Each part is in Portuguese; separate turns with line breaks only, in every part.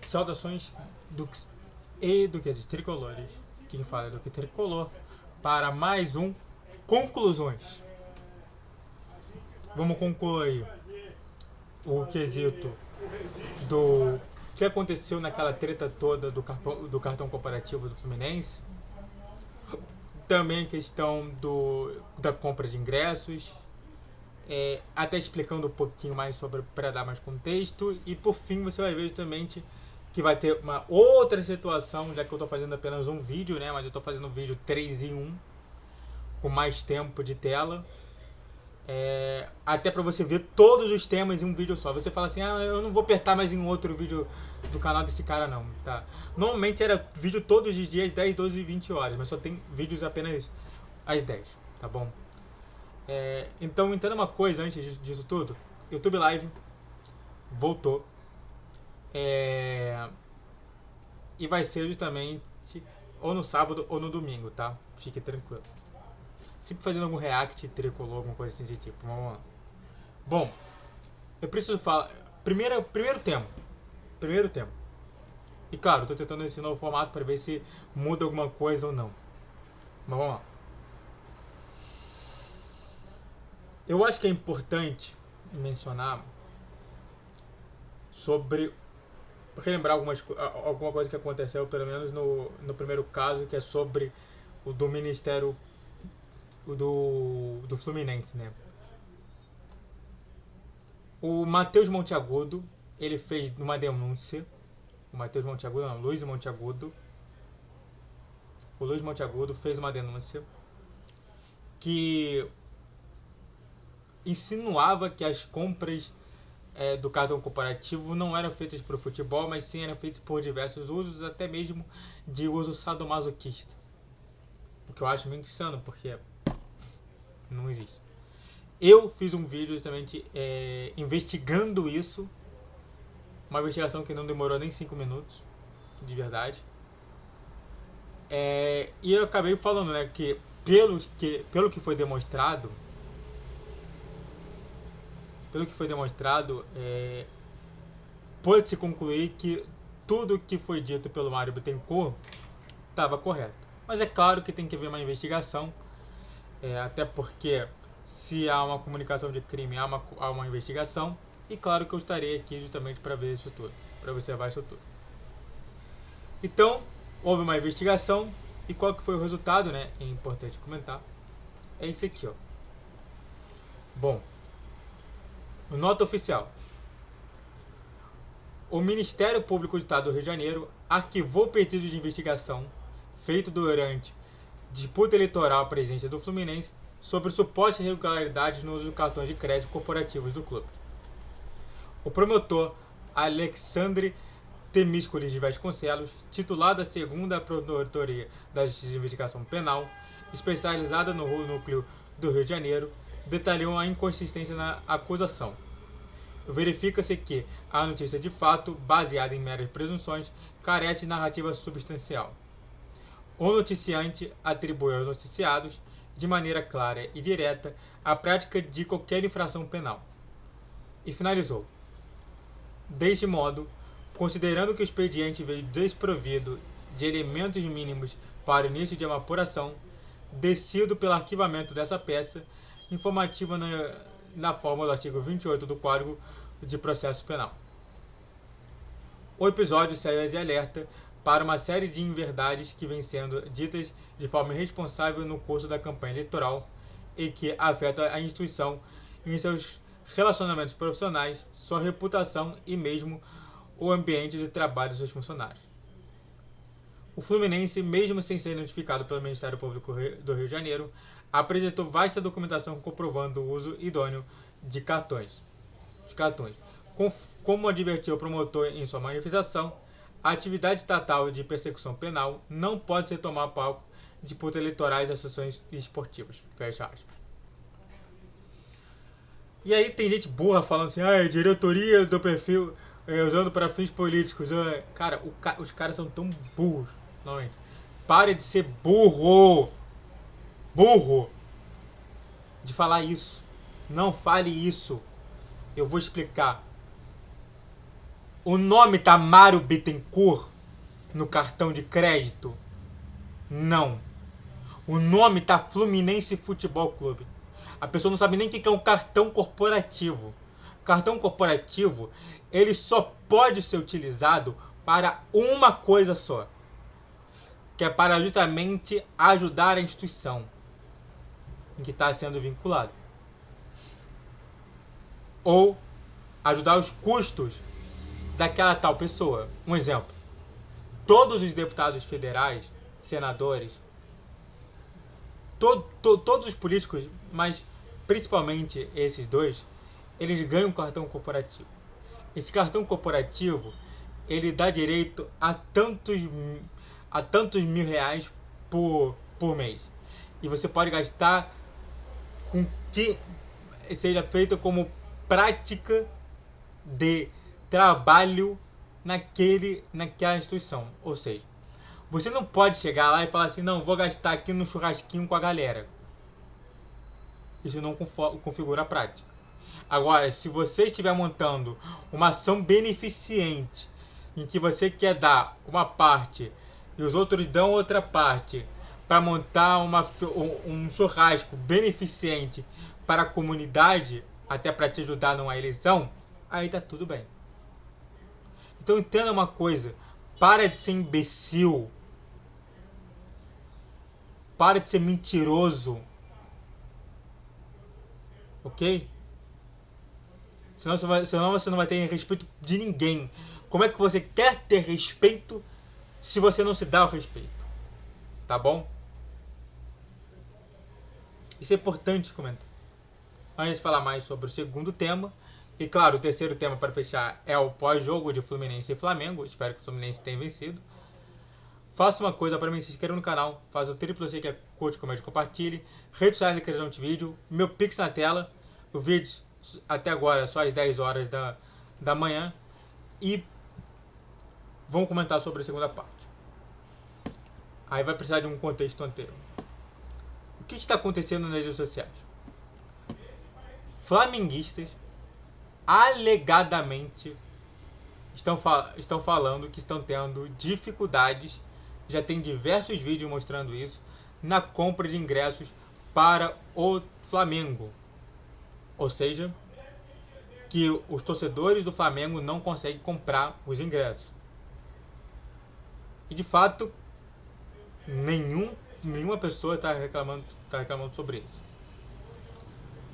Saudações e duques tricolores. Quem fala é Duque Tricolor para mais um Conclusões. Vamos concluir o quesito do que aconteceu naquela treta toda do cartão comparativo do Fluminense. Também a questão da compra de ingressos. Até explicando um pouquinho mais sobre para dar mais contexto. E por fim você vai ver justamente que vai ter uma outra situação, já que eu estou fazendo apenas um vídeo, né? Mas eu estou fazendo um vídeo 3 em 1, com mais tempo de tela. Até para você ver todos os temas em um vídeo só. Você fala assim, eu não vou apertar mais em um outro vídeo do canal desse cara não, tá? Normalmente era vídeo todos os dias, 10, 12 e 20 horas, mas só tem vídeos apenas às 10, tá bom? Então entenda uma coisa antes disso tudo. YouTube Live voltou. E vai ser justamente ou no sábado ou no domingo, tá? Fique tranquilo. Sempre fazendo algum react tricolor, alguma coisa assim desse tipo. Vamos lá. Bom, eu preciso falar. Primeiro tema. Primeiro tema. E claro, eu tô tentando esse novo formato para ver se muda alguma coisa ou não. Mas vamos lá. Eu acho que é importante mencionar sobre relembrar alguma coisa que aconteceu, pelo menos no primeiro caso, que é sobre o do Ministério do Fluminense, né? O Matheus Monteagudo, ele fez uma denúncia. O Matheus Monteagudo, não, Luiz Monteagudo. O Luiz Monteagudo fez uma denúncia que insinuava que as compras do cartão comparativo não eram feitas para o futebol, mas sim eram feitas por diversos usos, até mesmo de uso sadomasoquista. O que eu acho muito insano, porque não existe. Eu fiz um vídeo justamente investigando isso. Uma investigação que não demorou nem 5 minutos, de verdade. E eu acabei falando, né, que pelo que foi demonstrado, pode-se concluir que tudo que foi dito pelo Mário Bittencourt estava correto. Mas é claro que tem que haver uma investigação, até porque se há uma comunicação de crime, há uma investigação. E claro que eu estarei aqui justamente para ver isso tudo, para observar isso tudo. Então, houve uma investigação e qual que foi o resultado, né? É importante comentar. É esse aqui, ó. Bom, nota oficial. O Ministério Público do Estado do Rio de Janeiro arquivou o pedido de investigação feito durante disputa eleitoral à presidência do Fluminense sobre supostas irregularidades no uso de cartões de crédito corporativos do clube. O promotor Alexandre Temíscolis de Vasconcelos, titular da segunda Promotoria da Justiça de Investigação Penal, especializada no núcleo do Rio de Janeiro, detalhou a inconsistência na acusação. Verifica-se que a notícia de fato, baseada em meras presunções, carece de narrativa substancial. O noticiante atribui aos noticiados, de maneira clara e direta, a prática de qualquer infração penal. E finalizou. Deste modo, considerando que o expediente veio desprovido de elementos mínimos para o início de uma apuração, decido pelo arquivamento dessa peça informativa na forma do artigo 28 do Código de Processo Penal. O episódio serve de alerta para uma série de inverdades que vêm sendo ditas de forma irresponsável no curso da campanha eleitoral e que afeta a instituição em seus relacionamentos profissionais, sua reputação e mesmo o ambiente de trabalho dos seus funcionários. O Fluminense, mesmo sem ser notificado pelo Ministério Público do Rio de Janeiro, apresentou vasta documentação comprovando o uso idôneo de cartões. Como advertiu o promotor em sua manifestação, a atividade estatal de persecução penal não pode ser tomar palco de disputas eleitorais e associações esportivas. Fecha aspas. E aí tem gente burra falando assim, diretoria do perfil usando para fins políticos. Cara, os caras são tão burros. Normalmente. Pare de ser burro. Burro. De falar isso. Não fale isso. Eu vou explicar. O nome tá Mário Bittencourt no cartão de crédito? Não. O nome tá Fluminense Futebol Clube. A pessoa não sabe nem o que é um cartão corporativo. Cartão corporativo, ele só pode ser utilizado para uma coisa só, que é para justamente ajudar a instituição em que está sendo vinculado, ou ajudar os custos daquela tal pessoa. Um exemplo: todos os deputados federais, senadores, todos os políticos, mas principalmente esses dois, eles ganham um cartão corporativo. Esse cartão corporativo, ele dá direito a tantos mil reais por mês. E você pode gastar com que seja feita como prática de trabalho naquela instituição. Ou seja, você não pode chegar lá e falar assim: não, vou gastar aqui no churrasquinho com a galera. Isso não configura a prática. Agora, se você estiver montando uma ação beneficente, em que você quer dar uma parte e os outros dão outra parte, para montar um churrasco beneficente para a comunidade, até para te ajudar numa eleição, aí tá tudo bem. Então entenda uma coisa: para de ser imbecil, para de ser mentiroso, ok? Senão você não vai ter respeito de ninguém. Como é que você quer ter respeito se você não se dá o respeito? Tá bom? Isso é importante comentar. Antes de falar mais sobre o segundo tema, e claro, o terceiro tema para fechar é o pós-jogo de Fluminense e Flamengo. Espero que o Fluminense tenha vencido. Faça uma coisa para mim: se inscreva no canal, faz o triplo C, que é curte, comente, compartilhe. Redes sociais da criação de vídeo, meu Pix na tela, o vídeo até agora só às 10 horas da manhã. E vamos comentar sobre a segunda parte. Aí vai precisar de um contexto anterior. O que está acontecendo nas redes sociais? Flamenguistas alegadamente estão falando que estão tendo dificuldades, já tem diversos vídeos mostrando isso, na compra de ingressos para o Flamengo. Ou seja, que os torcedores do Flamengo não conseguem comprar os ingressos. E de fato, nenhuma pessoa está reclamando sobre isso.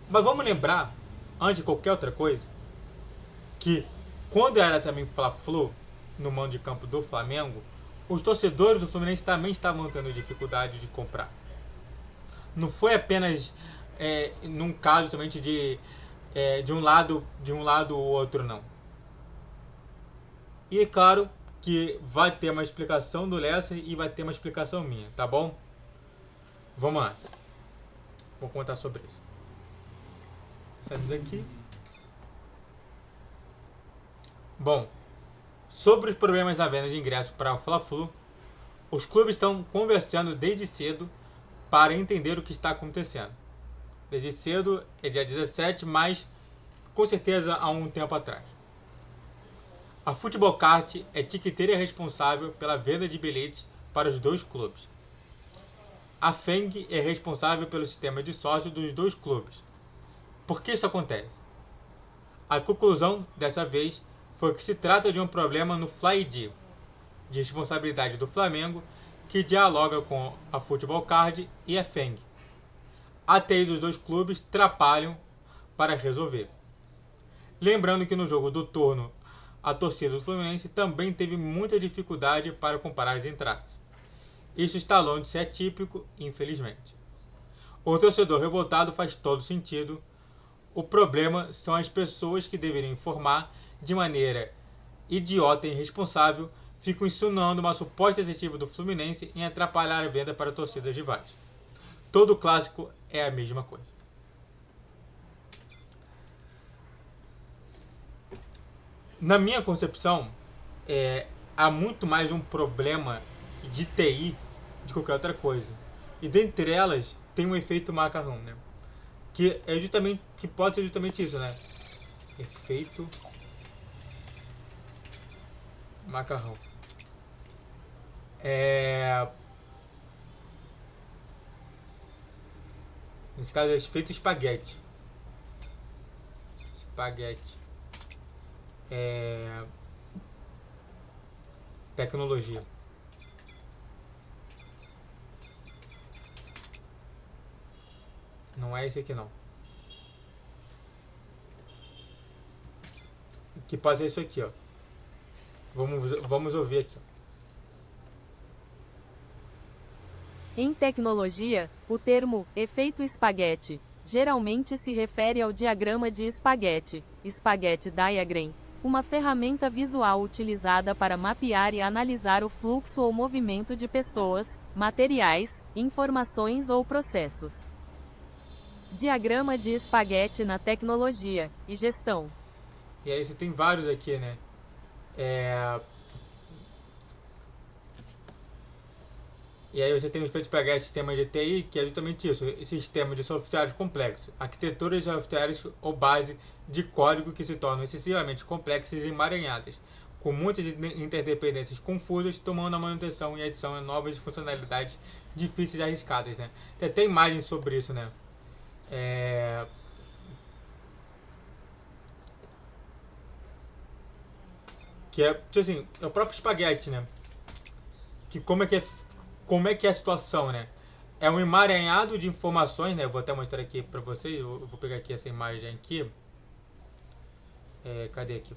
Mas vamos lembrar, antes de qualquer outra coisa, que quando era também Fla-Flu no mando de campo do Flamengo, os torcedores do Fluminense também estavam tendo dificuldade de comprar. Não foi apenas num caso somente de um lado ou outro, não. E é claro que vai ter uma explicação do Lessa e vai ter uma explicação minha, tá bom? Vamos lá. Vou contar sobre isso. Saindo daqui. Bom, sobre os problemas na venda de ingressos para o Fla-Flu, os clubes estão conversando desde cedo para entender o que está acontecendo. Desde cedo é dia 17, mas com certeza há um tempo atrás. A Futebol Kart é tiqueteira responsável pela venda de bilhetes para os dois clubes. A FENG é responsável pelo sistema de sócio dos dois clubes. Por que isso acontece? A conclusão dessa vez foi que se trata de um problema no Fly-ID, de responsabilidade do Flamengo, que dialoga com a Futebol Card e a FENG. A TI dos dois clubes trapalham para resolver. Lembrando que no jogo do turno, a torcida do Fluminense também teve muita dificuldade para comprar as entradas. Isso está longe de ser atípico, infelizmente. O torcedor revoltado faz todo sentido. O problema são as pessoas que deveriam informar de maneira idiota e irresponsável, ficam insinuando uma suposta iniciativa do Fluminense em atrapalhar a venda para torcidas rivais. Todo clássico é a mesma coisa. Na minha concepção, há muito mais um problema de TI de qualquer outra coisa. E dentre elas tem um efeito macarrão, né? Que pode ser justamente isso, né? Efeito Macarrão. Nesse caso é feito espaguete. Espaguete. Tecnologia. Não é esse aqui não. Que pode ser isso aqui, ó. Vamos ouvir aqui.
Em tecnologia, o termo efeito espaguete geralmente se refere ao diagrama de espaguete, Spaghetti Diagram, uma ferramenta visual utilizada para mapear e analisar o fluxo ou movimento de pessoas, materiais, informações ou processos. Diagrama de espaguete na tecnologia e gestão.
E aí você tem vários aqui, né? E aí você tem o efeito espaguete sistema de TI, que é justamente isso, esse sistema de softwares complexos, arquiteturas de softwares ou base de código que se tornam excessivamente complexas e emaranhadas, com muitas interdependências confusas, tomando a manutenção e adição de novas funcionalidades difíceis e arriscadas, né? Tem até imagens sobre isso, né? Que é, assim, é o próprio espaguete, né? Que como é que é a situação, né? É um emaranhado de informações, né? Eu vou até mostrar aqui pra vocês. Eu vou pegar aqui essa imagem aqui. Cadê aqui?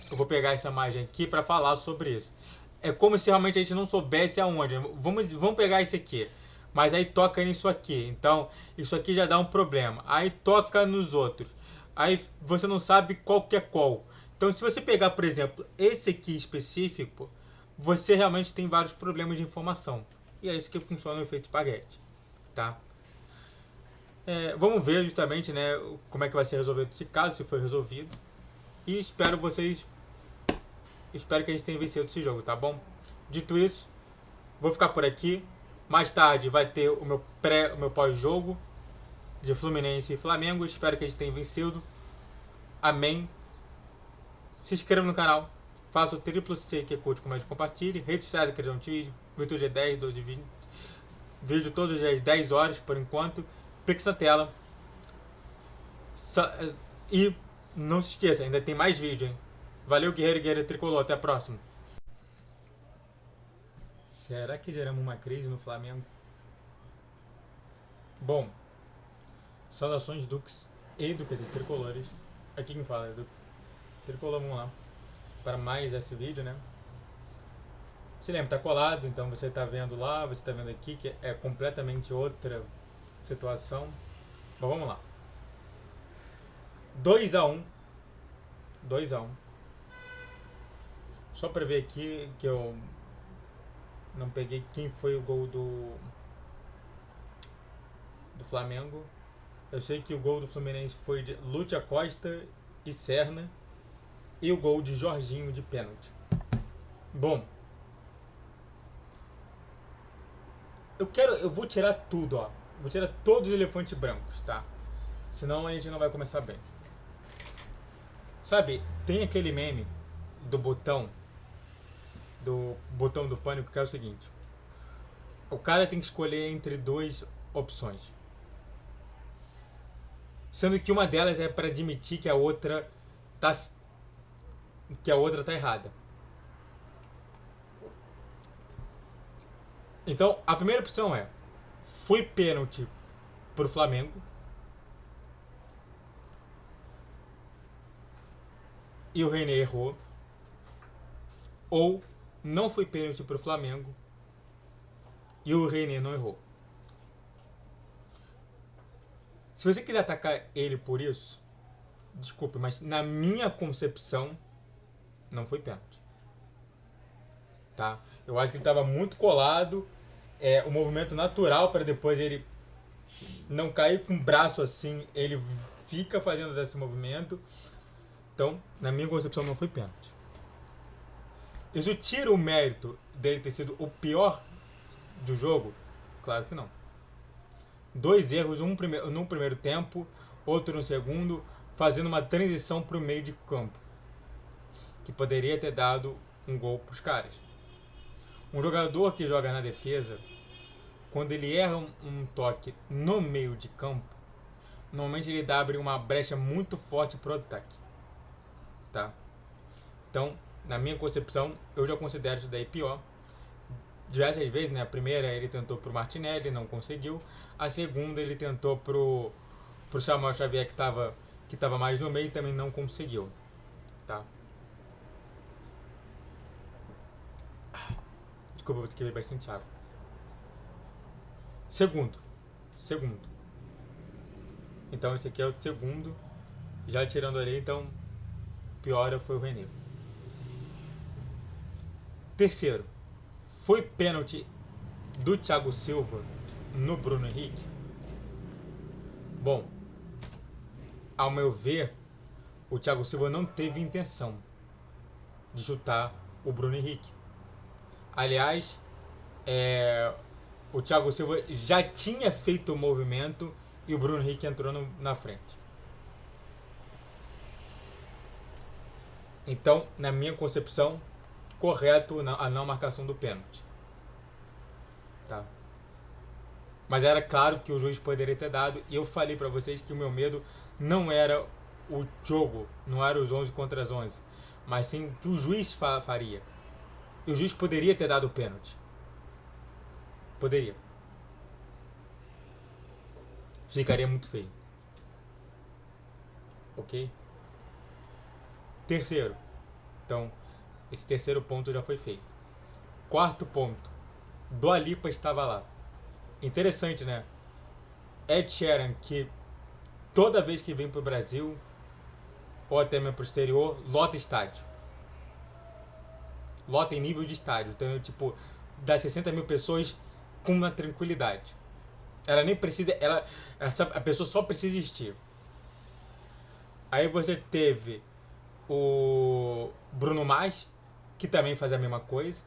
Eu vou pegar essa imagem aqui pra falar sobre isso. É como se realmente a gente não soubesse aonde. Vamos pegar esse aqui. Mas aí toca nisso aqui. Então, isso aqui já dá um problema. Aí toca nos outros. Aí você não sabe qual que é qual. Então, se você pegar, por exemplo, esse aqui específico, você realmente tem vários problemas de informação. E é isso que funciona o efeito espaguete, tá? Vamos ver justamente, né, como é que vai ser resolvido esse caso, se foi resolvido. E espero que a gente tenha vencido esse jogo, tá bom? Dito isso, vou ficar por aqui. Mais tarde vai ter o meu pós-jogo de Fluminense e Flamengo. Espero que a gente tenha vencido. Amém. Se inscreva no canal. Faça o triplo que curte, comente e compartilhe. Rede social da Criação de Vídeo. Vídeo G10, 12 20. Vídeo todos às 10 horas por enquanto. Pix na tela. E não se esqueça, ainda tem mais vídeo, hein? Valeu, guerreiro e guerreira tricolor. Até a próxima. Será que geramos uma crise no Flamengo? Bom, saudações Dux e Duques tricolores. Aqui quem fala é do Tricolor, vamos lá. Para mais esse vídeo, né? Se lembra, tá colado, então você tá vendo lá, você tá vendo aqui, que é completamente outra situação. Bom, vamos lá. 2-1. 2-1. Só para ver aqui que eu não peguei quem foi o gol do Flamengo. Eu sei que o gol do Fluminense foi de Lúcia Costa e Serna. E o gol de Jorginho de pênalti. Bom, eu vou tirar tudo, ó. Vou tirar todos os elefantes brancos, tá? Senão a gente não vai começar bem. Sabe, tem aquele meme do botão do pânico, que é o seguinte: o cara tem que escolher entre duas opções, sendo que uma delas é para admitir que a outra tá errada. Então, a primeira opção é: foi pênalti pro Flamengo e o René errou, ou não foi pênalti pro Flamengo e o René não errou. Se você quiser atacar ele por isso, desculpe, mas na minha concepção não foi pênalti, tá? Eu acho que ele estava muito colado, o movimento natural para depois ele não cair com o braço assim, ele fica fazendo esse movimento. Então, na minha concepção, não foi pênalti. Isso tira o mérito dele ter sido o pior do jogo? Claro que não. 2 erros, um no primeiro tempo, outro no segundo, fazendo uma transição para o meio de campo. que poderia ter dado um gol para os caras. Um jogador que joga na defesa, quando ele erra um toque no meio de campo, normalmente ele abre uma brecha muito forte para o ataque. Tá? Então, na minha concepção, eu já considero isso daí pior. Diversas vezes, né? A primeira ele tentou pro Martinelli, não conseguiu. A segunda ele tentou pro Samuel Xavier, que tava mais no meio, e também não conseguiu. Tá? Desculpa, vou ter que beber bastante água. Segundo. Então esse aqui é o segundo. Já tirando ali, então pior foi o René. Terceiro. Foi pênalti do Thiago Silva no Bruno Henrique? Bom, ao meu ver, o Thiago Silva não teve intenção de chutar o Bruno Henrique. Aliás, o Thiago Silva já tinha feito o movimento e o Bruno Henrique entrou na frente. Então, na minha concepção, correto a não marcação do pênalti. Tá? Mas era claro que o juiz poderia ter dado, e eu falei pra vocês que o meu medo não era o jogo, não era os 11 contra as 11, mas sim o que o juiz faria. E o juiz poderia ter dado o pênalti. Poderia. Ficaria muito feio. Ok? Terceiro. Então, esse terceiro ponto já foi feito. Quarto ponto. Dua Lipa estava lá. Interessante, né? Ed Sheeran, que toda vez que vem pro Brasil, ou até mesmo pro exterior, lota estádio. Lota em nível de estádio. Então, tipo, dá 60 mil pessoas com uma tranquilidade. Ela nem precisa... a pessoa só precisa existir. Aí você teve o Bruno Mars, que também faz a mesma coisa.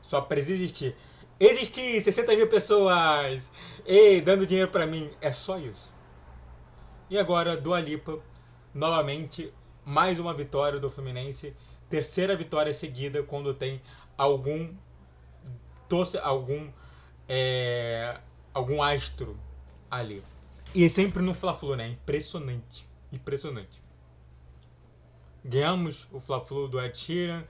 Só precisa existir. Existir 60 mil pessoas! Ei, dando dinheiro pra mim. É só isso. E agora, Dua Lipa, novamente, mais uma vitória do Fluminense. Terceira vitória seguida quando tem algum astro ali. E sempre no Fla-Flu, né? Impressionante. Ganhamos o Fla-Flu do Ed Sheeran,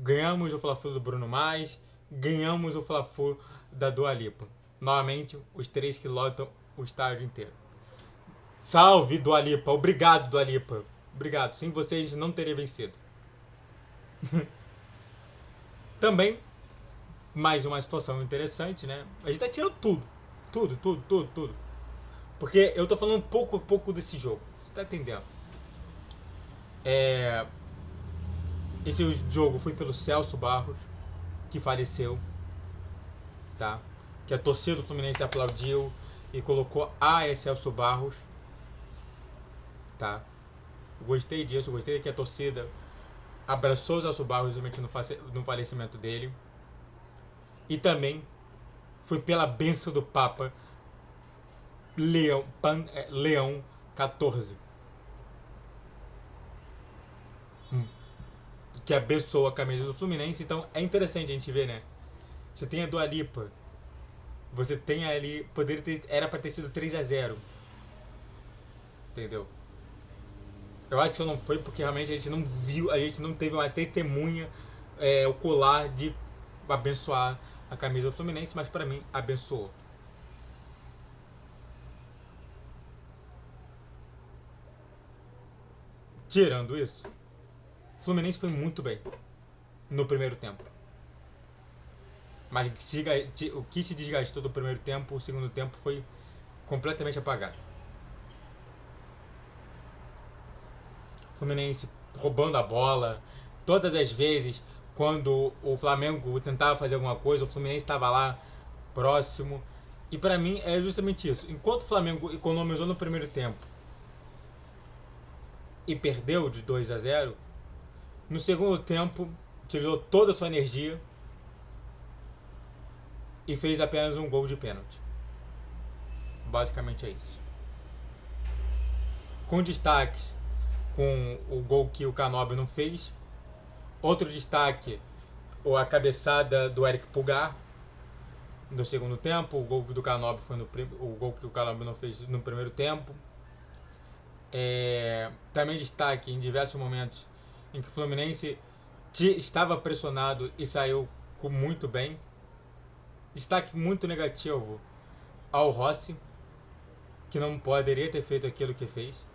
ganhamos o Fla-Flu do Bruno Mars, ganhamos o Fla-Flu da Dua Lipa. Novamente, os três que lotam o estádio inteiro. Salve, Dua Lipa! Obrigado, Dua Lipa! Obrigado. Sem você a gente não teria vencido. Também, mais uma situação interessante, né? A gente tá tirando tudo. Porque eu tô falando pouco desse jogo. Você tá entendendo? Esse jogo foi pelo Celso Barros, que faleceu, tá? Que a torcida do Fluminense aplaudiu e colocou Celso Barros, tá? Eu gostei disso, eu gostei que a torcida abraçou o Celso Barros no falecimento dele. E também foi pela bênção do Papa Leão XIV, que abençoou a camisa do Fluminense. Então é interessante a gente ver, né? Você tem a Dua Lipa, você tem ali, era pra ter sido 3-0, entendeu? Eu acho que isso não foi porque realmente a gente não viu, a gente não teve uma testemunha ocular de abençoar a camisa do Fluminense, mas pra mim abençoou. Tirando isso, o Fluminense foi muito bem no primeiro tempo. Mas o que se desgastou do primeiro tempo, o segundo tempo foi completamente apagado. O Fluminense roubando a bola. Todas as vezes, quando o Flamengo tentava fazer alguma coisa, o Fluminense estava lá, próximo. E pra mim é justamente isso. Enquanto o Flamengo economizou no primeiro tempo e perdeu de 2-0, no segundo tempo utilizou toda a sua energia e fez apenas um gol de pênalti. Basicamente é isso. Com destaques, com o gol que o Canóbio não fez, Outro destaque, a cabeçada do Eric Pulgar no segundo tempo. O gol do Canóbio foi o gol que o Canóbio não fez no primeiro tempo. Também destaque em diversos momentos em que o Fluminense estava pressionado e saiu muito bem. Destaque muito negativo ao Rossi, que não poderia ter feito aquilo que fez.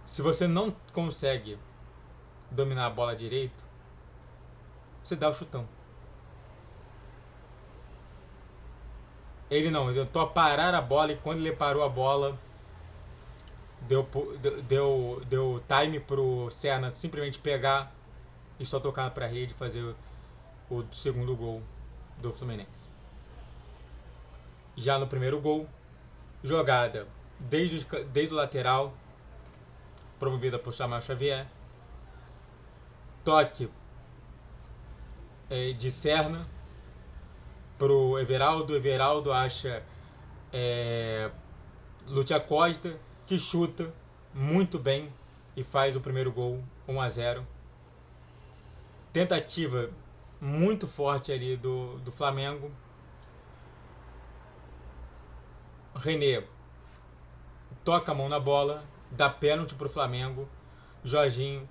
Se você não consegue dominar a bola direito, você dá o chutão. Ele tentou parar a bola, e quando ele parou a bola, deu time pro Serna simplesmente pegar e só tocar pra rede e fazer o segundo gol do Fluminense. Já no primeiro gol, jogada desde o lateral, promovida por Samuel Xavier, toque de Serna pro Everaldo acha Lúcia Costa, que chuta muito bem e faz o primeiro gol, 1-0. Tentativa muito forte ali do Flamengo. René toca a mão na bola, dá pênalti pro Flamengo. Jorginho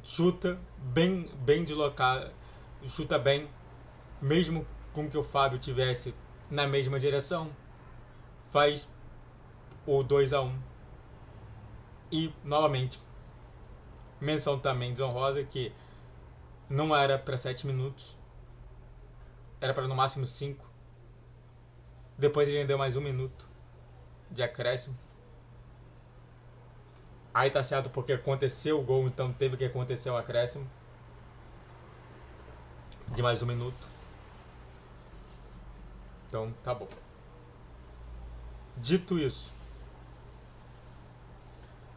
chuta bem deslocado, chuta bem, mesmo com que o Fábio tivesse na mesma direção, faz o 2-1. E novamente, menção também desonrosa, que não era para 7 minutos, era para no máximo 5. Depois ele deu mais 1 minuto de acréscimo. Aí tá certo, porque aconteceu o gol, então teve que acontecer o acréscimo de mais 1 minuto. Então tá bom. Dito isso,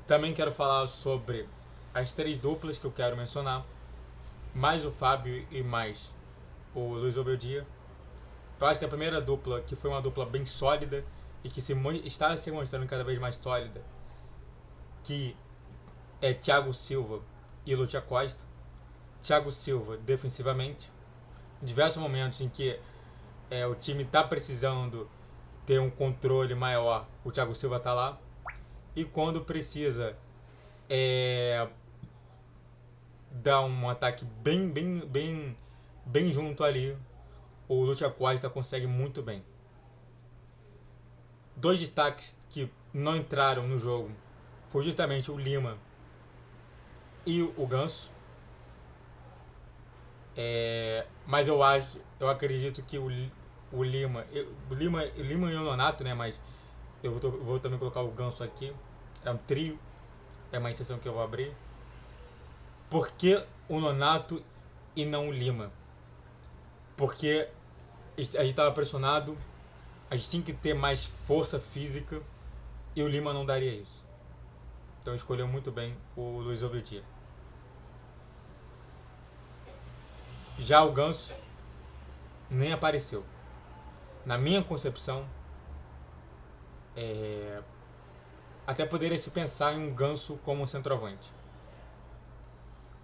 também quero falar sobre as 3 duplas que eu quero mencionar, mais o Fábio e mais o Luiz Obeldia. Eu acho que a primeira dupla, que foi uma dupla bem sólida e que está se mostrando cada vez mais sólida, que é Thiago Silva e Lúcia Costa. Thiago Silva defensivamente, em diversos momentos em que o time está precisando ter um controle maior, o Thiago Silva está lá. E quando precisa dar um ataque bem junto ali, o Lúcia Costa consegue muito bem. 2 destaques que não entraram no jogo foi justamente o Lima e o Ganso. Mas eu acredito que o Lima e o Nonato, né? Mas eu vou também colocar o Ganso aqui. É um trio, é uma exceção que eu vou abrir. Por que o Nonato e não o Lima? Porque a gente estava pressionado, a gente tinha que ter mais força física e o Lima não daria isso. Então escolheu muito bem o Luiz Obeldia. Já o Ganso nem apareceu. Na minha concepção, até poderia se pensar em um Ganso como um centroavante,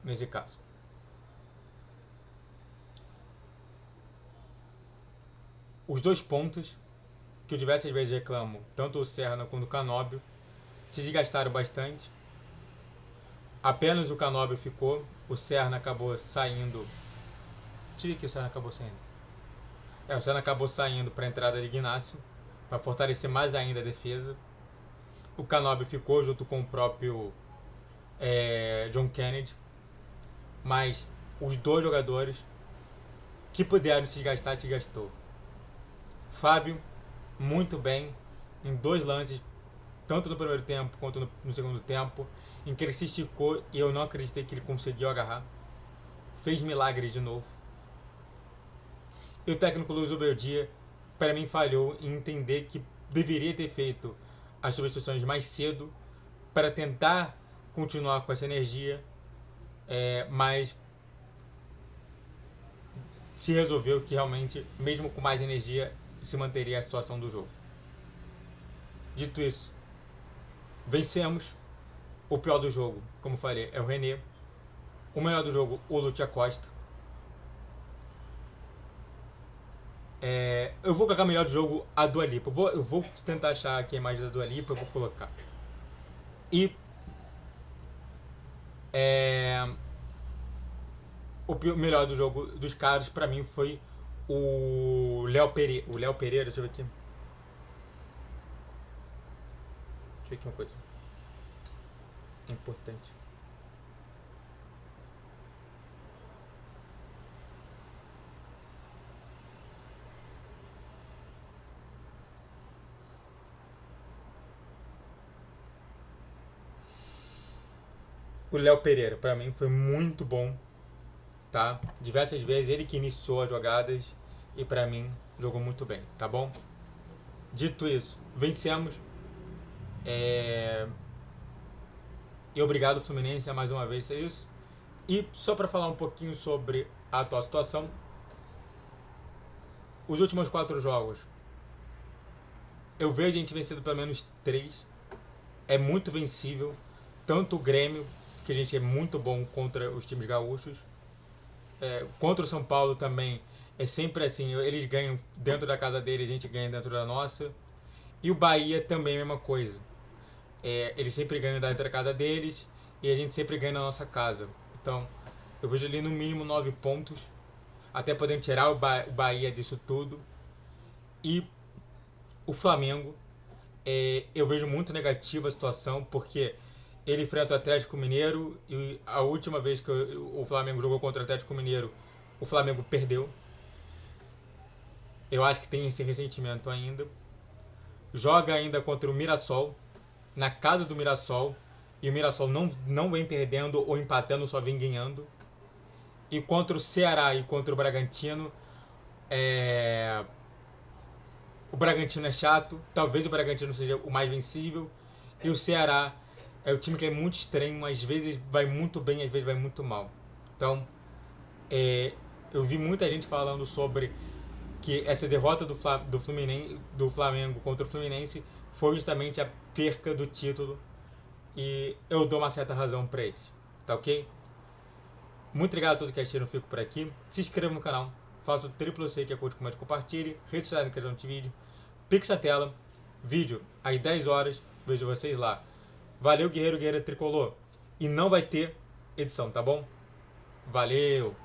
nesse caso. Os 2 pontos, que eu diversas vezes reclamo, tanto o Serna quanto o Canóbio, se desgastaram bastante. Apenas o Canóbio ficou, o Serna acabou saindo. Tive que o Serna acabou saindo. O Serna acabou saindo para a entrada de Ignacio, para fortalecer mais ainda a defesa. O Canóbio ficou junto com o próprio John Kennedy. Mas os 2 jogadores que puderam se desgastou. Fábio, muito bem, em 2 lances, tanto no primeiro tempo quanto no segundo tempo, em que ele se esticou e eu não acreditei que ele conseguiu agarrar. Fez milagre de novo. E o técnico Luiz Obeldia, para mim, falhou em entender que deveria ter feito as substituições mais cedo para tentar continuar com essa energia, mas se resolveu que realmente, mesmo com mais energia, se manteria a situação do jogo. Dito isso, vencemos. O pior do jogo, como falei, é o René. O melhor do jogo, o Lúcio Acosta. Eu vou colocar melhor do jogo a Dua Lipa. Eu vou tentar achar aqui a imagem da Dua Lipa, eu vou colocar. E o melhor do jogo dos caras pra mim foi o Léo Pereira. O Léo Pereira, deixa eu ver aqui. Deixa eu ver aqui uma coisa. É importante. O Léo Pereira, pra mim, foi muito bom, tá? Diversas vezes ele que iniciou as jogadas e pra mim jogou muito bem, tá bom? Dito isso, vencemos. E obrigado Fluminense mais uma vez, é isso. E só pra falar um pouquinho sobre a atual situação, os últimos 4 jogos, eu vejo a gente vencido pelo menos 3. É muito vencível. Tanto o Grêmio, que a gente é muito bom contra os times gaúchos. Contra o São Paulo também é sempre assim. Eles ganham dentro da casa deles, a gente ganha dentro da nossa. E o Bahia também é a mesma coisa. Eles sempre ganham dentro da casa deles e a gente sempre ganha na nossa casa. Então, eu vejo ali no mínimo 9 pontos. Até podemos tirar o Bahia disso tudo. E o Flamengo, eu vejo muito negativa a situação, porque ele enfrenta o Atlético Mineiro e a última vez que o Flamengo jogou contra o Atlético Mineiro, o Flamengo perdeu. Eu acho que tem esse ressentimento ainda. Joga ainda contra o Mirassol, na casa do Mirassol, e o Mirassol não vem perdendo ou empatando, só vem ganhando. E contra o Ceará e contra o Bragantino, o Bragantino é chato, talvez o Bragantino seja o mais vencível, e o Ceará é o time que é muito estranho, às vezes vai muito bem, às vezes vai muito mal. Então, eu vi muita gente falando sobre que essa derrota do Flamengo contra o Fluminense foi justamente a perca do título, e eu dou uma certa razão para eles, tá ok? Muito obrigado a todos que assistiram, fico por aqui. Se inscreva no canal, faça o triplo C que é curte, comente, compartilhe, rede social na questão de vídeo, pix na tela, vídeo às 10 horas, vejo vocês lá. Valeu, guerreiro, guerreira tricolor. E não vai ter edição, tá bom? Valeu!